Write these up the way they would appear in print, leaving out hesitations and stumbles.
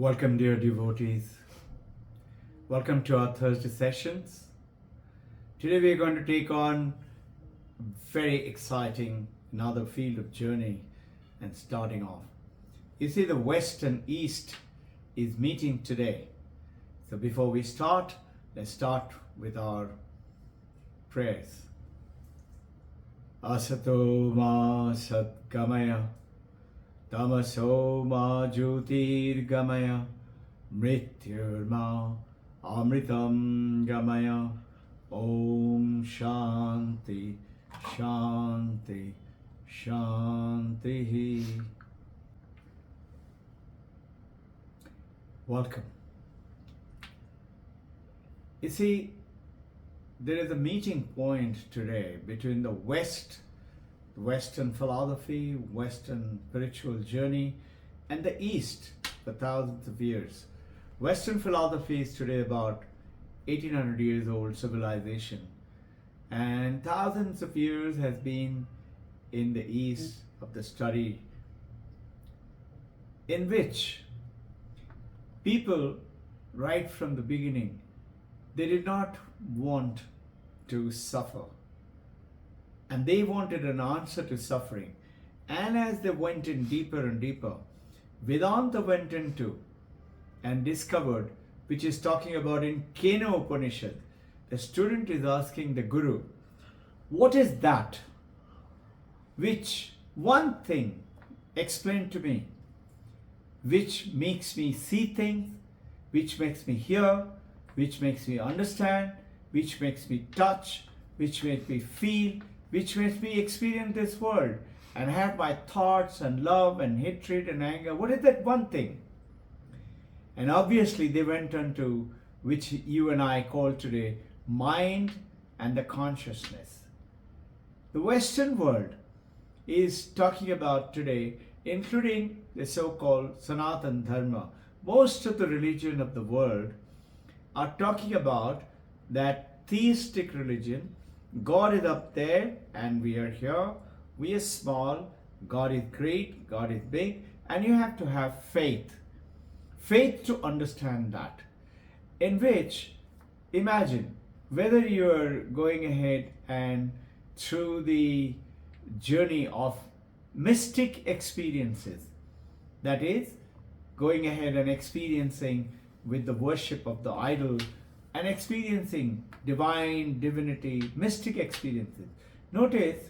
Welcome, dear devotees. Welcome to our Thursday sessions. Today we are going to take on a very exciting another field of journey and starting off. You see, the West and East is meeting today. So before we start, let's start with our prayers. Asato ma satgamaya Tamaso ma jyotirgamaya mrityurma amritam gamaya. Om Shanti Shanti Shanti. Welcome. You see, there is a meeting point today between the Western philosophy, Western spiritual journey, and the East for thousands of years. Western philosophy is today about 1800 years old civilization, and thousands of years has been in the East of the study in which people right from the beginning, they did not want to suffer. And they wanted an answer to suffering. And as they went in deeper and deeper, Vedanta went into and discovered, which is talking about in Kena Upanishad, the student is asking the Guru, what is that which one thing explain to me, which makes me see things, which makes me hear, which makes me understand, which makes me touch, which makes me feel, which makes me experience this world and have my thoughts and love and hatred and anger. What is that one thing? And obviously they went on to, which you and I call today, mind and the consciousness. The Western world is talking about today, including the so-called Sanatana Dharma. Most of the religion of the world are talking about that theistic religion. God is up there and we are here. We are small. God is great. God is big. And you have to have faith. Faith to understand that. In which, imagine whether you are going ahead and through the journey of mystic experiences. That is, going ahead and experiencing with the worship of the idol and experiencing divinity, mystic experiences. Notice,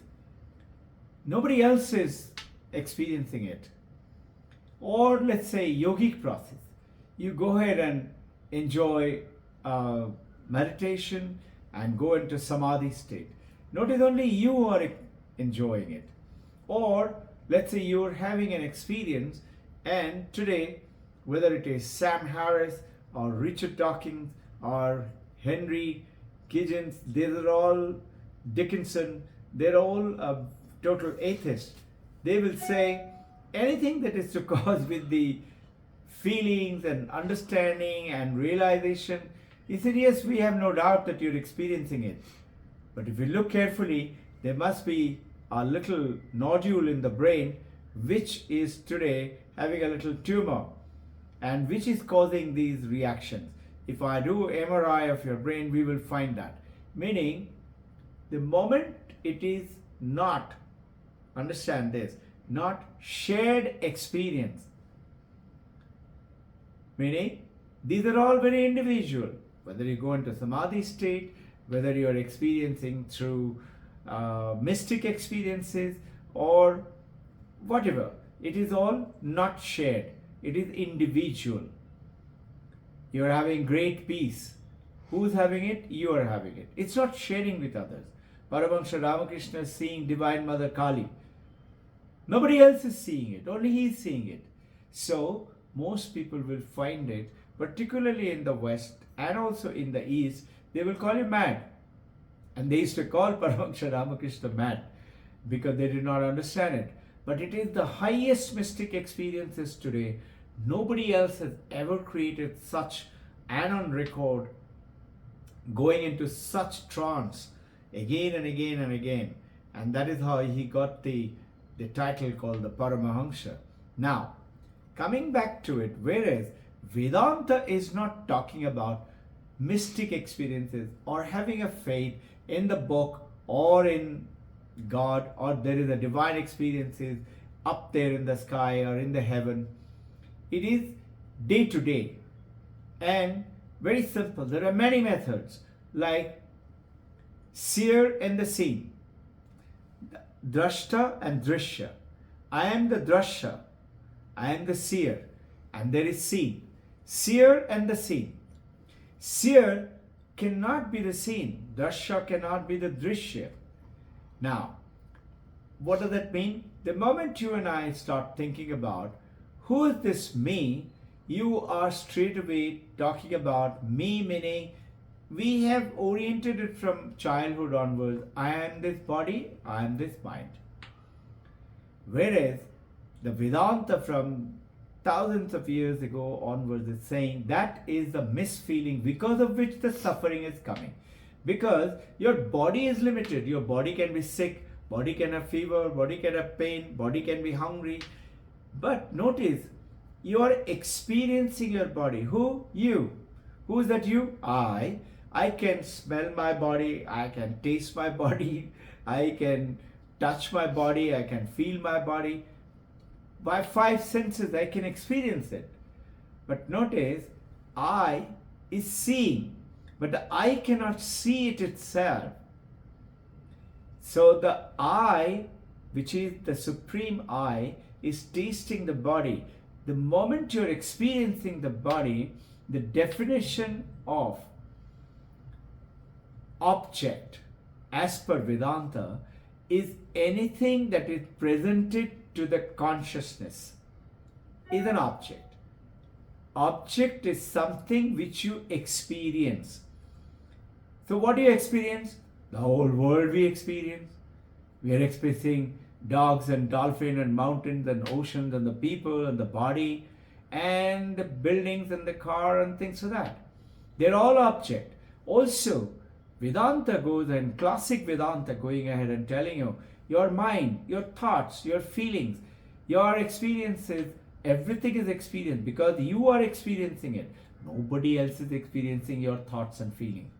nobody else is experiencing it. Or let's say yogic process. You go ahead and enjoy meditation and go into samadhi state. Notice only you are enjoying it. Or let's say you're having an experience, and today, whether it is Sam Harris or Richard Dawkins or Henry Giddens, these are all Dickinson, they're all total atheists. They will say anything that is to cause with the feelings and understanding and realization. He said, yes, we have no doubt that you're experiencing it. But if you look carefully, there must be a little nodule in the brain which is today having a little tumor and which is causing these reactions. If I do MRI of your brain, we will find that. Meaning, the moment it is not, understand this, not shared experience. Meaning, these are all very individual. Whether you go into samadhi state, whether you are experiencing through mystic experiences or whatever, it is all not shared. It is individual. You are having great peace. Who's having it? You are having it. It's not sharing with others. Paramahansa Ramakrishna is seeing Divine Mother Kali. Nobody else is seeing it. Only he is seeing it. So, most people will find it, particularly in the West and also in the East, they will call you mad. And they used to call Paramahansa Ramakrishna mad because they did not understand it. But it is the highest mystic experiences today. Nobody else has ever created such and on record going into such trance again and again and again. And that is how he got the title called the Paramahansa. Now, coming back to it, whereas Vedanta is not talking about mystic experiences or having a faith in the book or in God, or there is a divine experiences up there in the sky or in the heaven. It is day to day and very simple. There are many methods like seer and the seen, drashta and drishya. I am the drashya, I am the seer, and there is seen. Seer and the seen. Seer cannot be the seen. Drashya cannot be the drishya. Now, what does that mean? The moment you and I start thinking about who is this me, you are straight away talking about me, meaning we have oriented it from childhood onwards. I am this body, I am this mind. Whereas the Vedanta from thousands of years ago onwards is saying that is the misfeeling because of which the suffering is coming. Because your body is limited. Your body can be sick, body can have fever, body can have pain, body can be hungry. But notice, you are experiencing your body. Who? You. Who is that you? I. I can smell my body, I can taste my body, I can touch my body, I can feel my body. By 5 senses I can experience it. But notice, I is seeing, but the eye cannot see it itself. So the I, which is the supreme I, is tasting the body. The moment you're experiencing the body, the definition of object as per Vedanta is anything that is presented to the consciousness is an object. Object is something which you experience. So what do you experience? The whole world we experience. We are experiencing dogs and dolphins and mountains and oceans and the people and the body and the buildings and the car and things like that. They're all object. Also, Vedanta goes, and classic Vedanta going ahead and telling you, your mind, your thoughts, your feelings, your experiences, everything is experienced because you are experiencing it. Nobody else is experiencing your thoughts and feelings.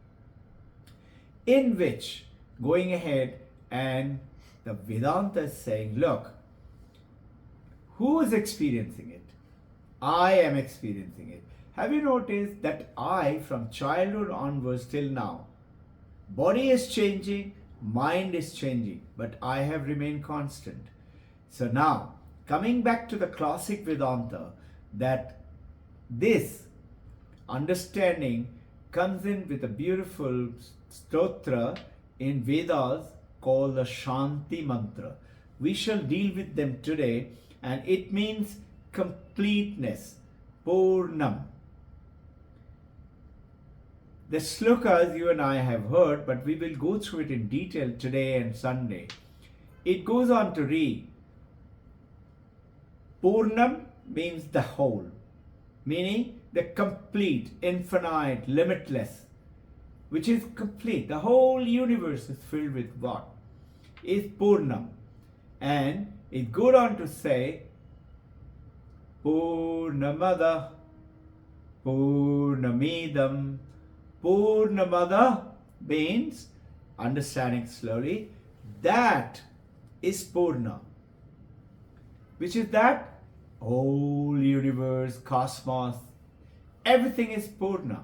In which, going ahead and the Vedanta is saying, look, who is experiencing it? I am experiencing it. Have you noticed that I, from childhood onwards till now, body is changing, mind is changing, but I have remained constant. So now, coming back to the classic Vedanta, that this understanding comes in with a beautiful stotra in Vedas called the Shanti Mantra. We shall deal with them today, and it means completeness, Purnam. The slokas you and I have heard, but we will go through it in detail today and Sunday. It goes on to read, Purnam means the whole, meaning the complete, infinite, limitless, which is complete. The whole universe is filled with what? Is Purnam. And it goes on to say, Purnamada, Purnamidam. Purnamada means, understanding slowly, that is Purna. Which is that? Whole universe, cosmos, everything is Purna.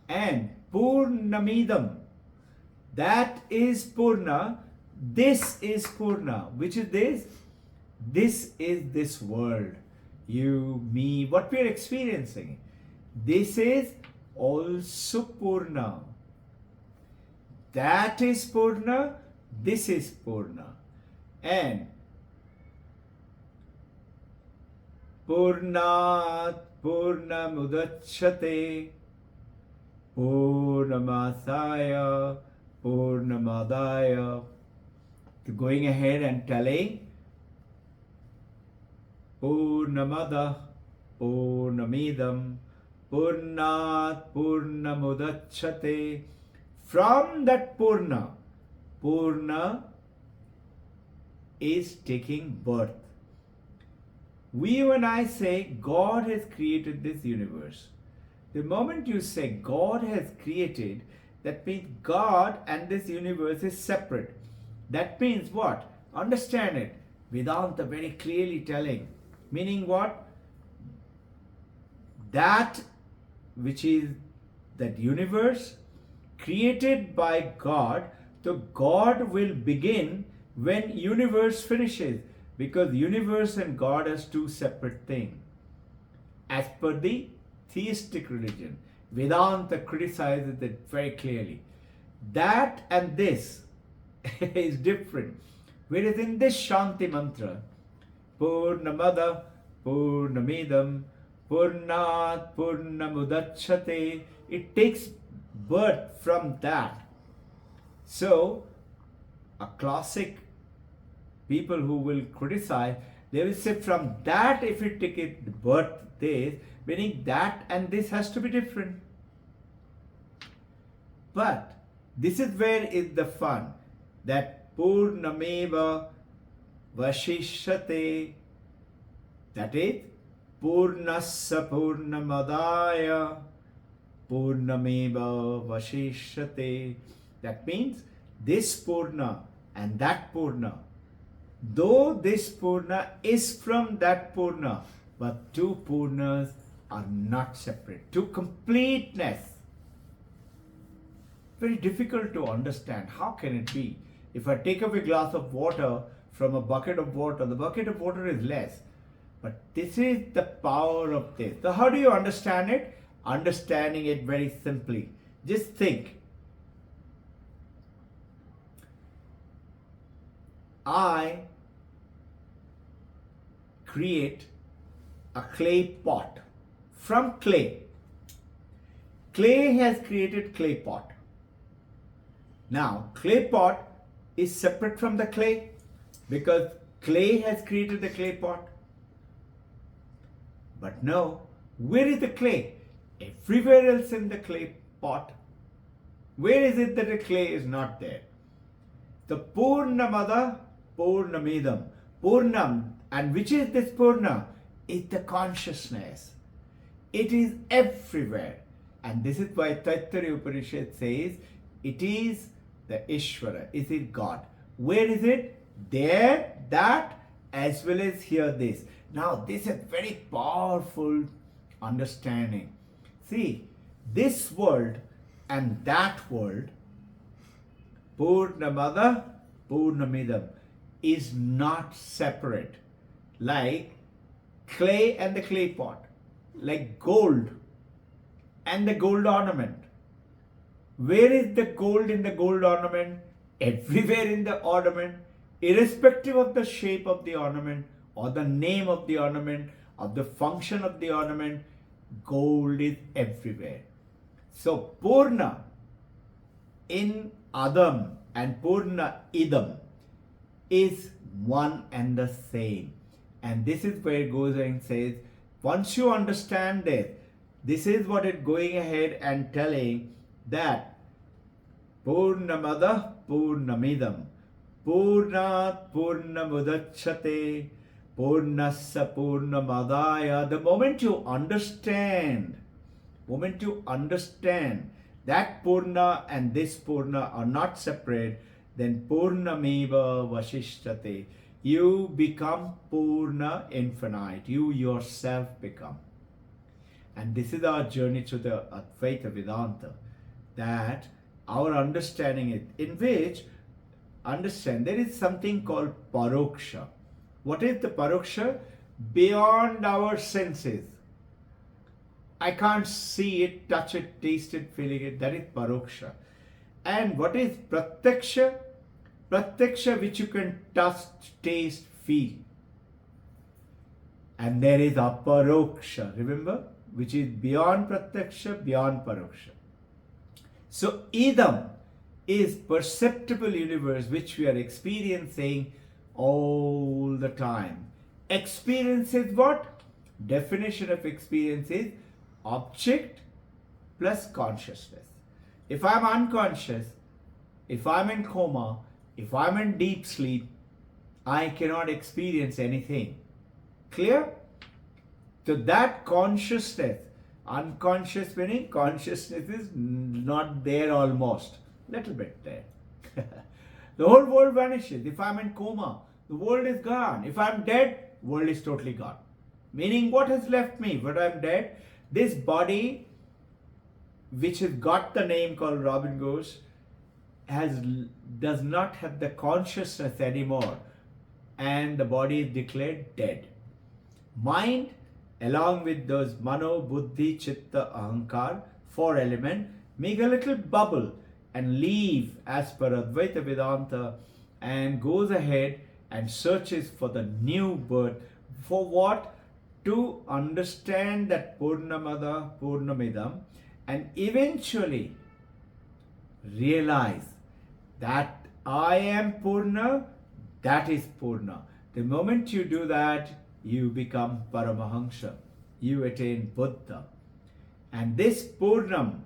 And Purnamidam, that is Purna, this is Purna. Which is this? This is this world. You, me, what we are experiencing. This is also Purna. That is Purna, this is Purna. And Purnat Purnamudachyate Purnamasaya Purnamadaya. Going ahead and telling Purnamada Purnamidam Purnat Purnamudachyate. From that Purna, Purna is taking birth. You and I say God has created this universe. The moment you say God has created, that means God and this universe is separate. That means what? Understand it. Vedanta very clearly telling. Meaning what? That which is that universe created by God, so God will begin when universe finishes, because universe and God is two separate things. As per the theistic religion, Vedanta criticizes it very clearly. That and this is different. Whereas in this Shanti mantra, Purnamada Purnamidam Purnat Purnamudachyate, it takes birth from that. So, a classic people who will criticize, they will say from that if it take it birth this, meaning that and this has to be different. But this is where is the fun, that Purnameva Vashishyate, that is Purnasya Purnamadaya Purnameva Vashishyate. That means this Purna and that Purna, though this Purna is from that Purna, but two Purnas are not separate. Two completeness. Very difficult to understand. How can it be? If I take up a glass of water from a bucket of water, the bucket of water is less. But this is the power of this. So how do you understand it? Understanding it very simply. Just think. I create a clay pot from clay. Clay has created clay pot. Now, clay pot is separate from the clay because clay has created the clay pot. But no, where is the clay? Everywhere else in the clay pot. Where is it that the clay is not there? The Purnamada Purnamidam. Purnam, and which is this Purna? Is the consciousness. It is everywhere. And this is why Taittiriya Upanishad says it is the Ishvara. Is it God? Where is it? There, that, as well as here, this. Now, this is very powerful understanding. See, this world and that world, Purnamada Purnamidam, is not separate. Like clay and the clay pot, like gold and the gold ornament. Where is the gold in the gold ornament? Everywhere in the ornament, irrespective of the shape of the ornament or the name of the ornament or the function of the ornament, gold is everywhere. So Purna in Adam and Purna Idam is one and the same. And this is where it goes and says, once you understand this is what it's going ahead and telling, that Purnamada Purnamidam Purnat Purnamudachyate Purnasya Purnamadaya. The moment you understand that Purna and this Purna are not separate, then Purnameva Vashishyate. You become Purna infinite. You yourself become. And this is our journey to the Advaita Vedanta. That our understanding it, in which understand there is something called Paroksha. What is the Paroksha? Beyond our senses. I can't see it, touch it, taste it, feeling it. That is Paroksha. And what is Pratyaksha? Pratyaksha, which you can touch, taste, feel. And there is Aparoksha, remember? Which is beyond Pratyaksha, beyond Paroksha. So Idam is perceptible universe which we are experiencing all the time. Experience is what? Definition of experience is object plus consciousness. If I'm unconscious, if I'm in coma, if I'm in deep sleep, I cannot experience anything. Clear? So that consciousness, unconscious meaning consciousness is not there almost, little bit there. The whole world vanishes. If I'm in coma, the world is gone. If I'm dead, world is totally gone. Meaning what has left me when I'm dead? This body, which has got the name called Robbin Ghosh, does not have the consciousness anymore, and the body is declared dead. Mind, along with those mano, buddhi, chitta, ahankar, four elements, make a little bubble and leave as per Advaita Vedanta and goes ahead and searches for the new birth. For what? To understand that Purnamada, Purnamidam, and eventually realize that I am Purna, that is Purna. The moment you do that, you become Paramahamsa. You attain Buddha. And this Purnam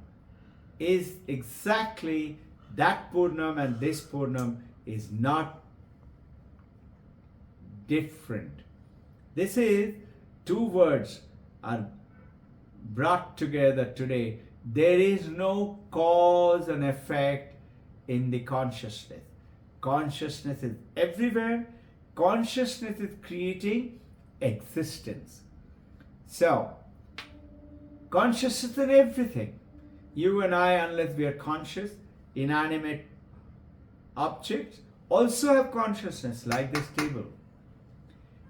is exactly that Purnam, and this Purnam is not different. This is two words are brought together today. There is no cause and effect in the consciousness. Consciousness is everywhere. Consciousness is creating existence. So, consciousness in everything. You and I, unless we are conscious, inanimate objects also have consciousness, like this table.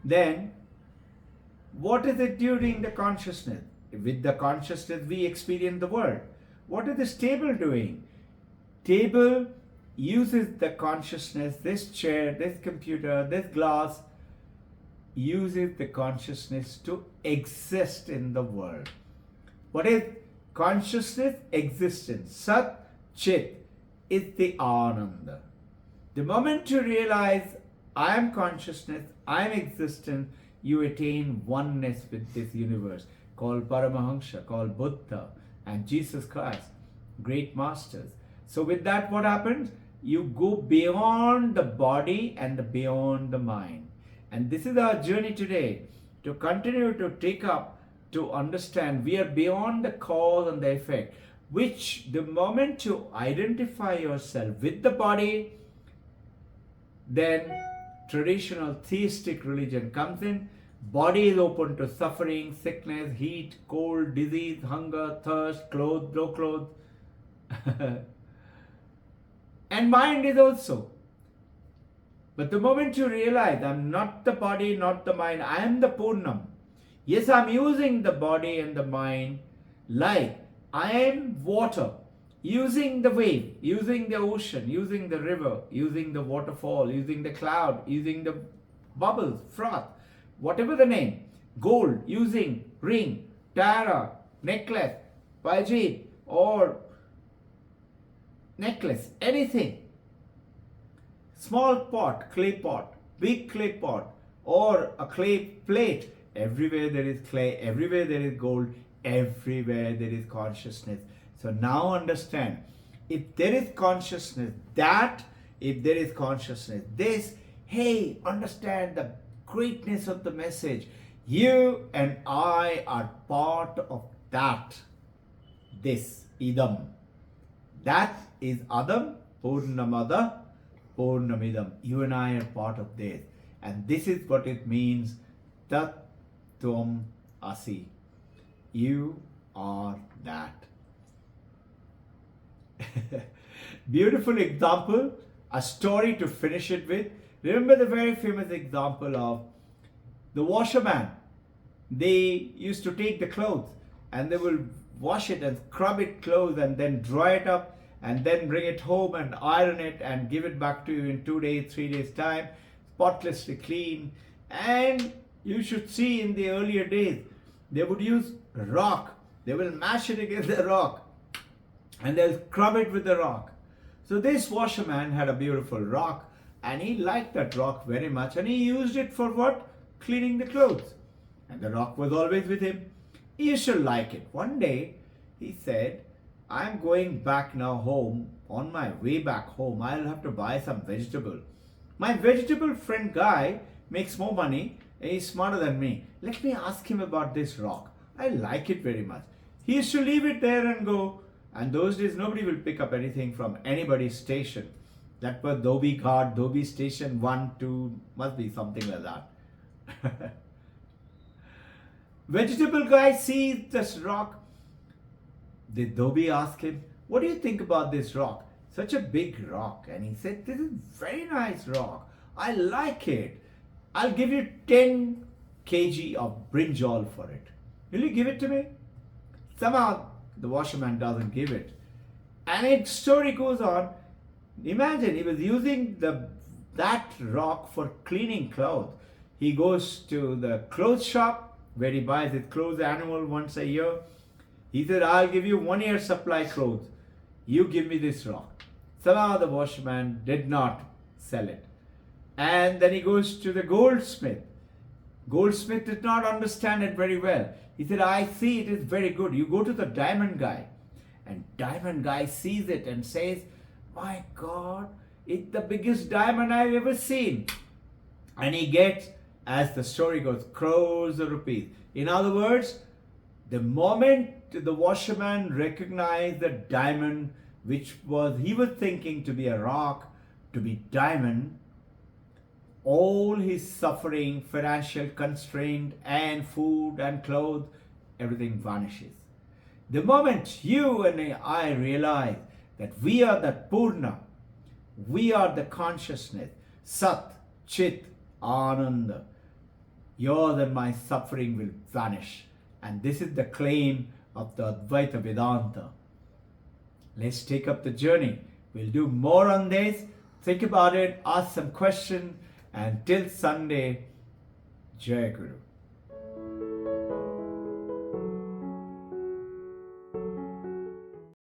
Then, what is it during the consciousness? With the consciousness, we experience the world. What is this table doing? Table uses the consciousness, this chair, this computer, this glass, uses the consciousness to exist in the world. What is consciousness? Existence. Sat, Chit is the Ananda. The moment you realize I am consciousness, I am existence, you attain oneness with this universe, called Paramahamsa, called Buddha and Jesus Christ, great masters. So with that, what happens? You go beyond the body and beyond the mind. And this is our journey today, to continue to take up, to understand we are beyond the cause and the effect, which the moment you identify yourself with the body, then traditional theistic religion comes in. Body is open to suffering, sickness, heat, cold, disease, hunger, thirst, clothes, no clothes. And mind is also. But the moment you realize I'm not the body, not the mind, I am the Purnam. Yes, I'm using the body and the mind like I am water, using the wave, using the ocean, using the river, using the waterfall, using the cloud, using the bubbles, froth, whatever the name, gold, using ring, tiara, necklace, pajit, or necklace, anything. Small pot, clay pot, big clay pot, or a clay plate. Everywhere there is clay, everywhere there is gold, everywhere there is consciousness. So now understand, if there is consciousness, that, if there is consciousness, this, hey, understand the greatness of the message. You and I are part of that. This, idam. That is Adam, Purnamada, Purnamidam. You and I are part of this. And this is what it means, Tat Tvam Asi. You are that. Beautiful example, a story to finish it with. Remember the very famous example of the washerman. They used to take the clothes and they will wash it and scrub it clothes and then dry it up and then bring it home and iron it and give it back to you in 2 days, 3 days time, spotlessly clean. And you should see in the earlier days, they would use rock. They will mash it against the rock and they'll scrub it with the rock. So this washerman had a beautiful rock and he liked that rock very much and he used it for what? Cleaning the clothes. And the rock was always with him. He used to like it. One day he said, I'm going back now home. On my way back home, I'll have to buy some vegetable. My vegetable friend guy makes more money He's smarter than me. Let me ask him about this rock. I like it very much. He used to leave it there and go. And those days, nobody will pick up anything from anybody's station. That was Dhobi Ghat, Dhobi Station 1, 2, must be something like that. Vegetable guy sees this rock. The Dhobi asked him, what do you think about this rock? Such a big rock. And he said, this is very nice rock. I like it. I'll give you 10 kg of brinjal for it. Will you give it to me? Somehow the washerman doesn't give it. And its story goes on. Imagine he was using that rock for cleaning clothes. He goes to the clothes shop where he buys his clothes annual once a year. He said, I'll give you 1 year supply clothes. You give me this rock. Somehow the washerman did not sell it. And then he goes to the goldsmith. Goldsmith did not understand it very well. He said, I see it is very good. You go to the diamond guy. And diamond guy sees it and says, my God, it's the biggest diamond I've ever seen. And he gets, as the story goes, crores of rupees. In other words, the moment the washerman recognized the diamond, which he was thinking to be a rock, to be diamond, all his suffering, financial constraint, and food and clothes, everything vanishes. The moment you and I realize that we are the Purna, we are the consciousness, Sat, Chit, Ananda, yours and my suffering will vanish. And this is the claim of the Advaita Vedanta. Let's take up the journey. We'll do more on this. Think about it, ask some questions, and till Sunday, Jai Guru.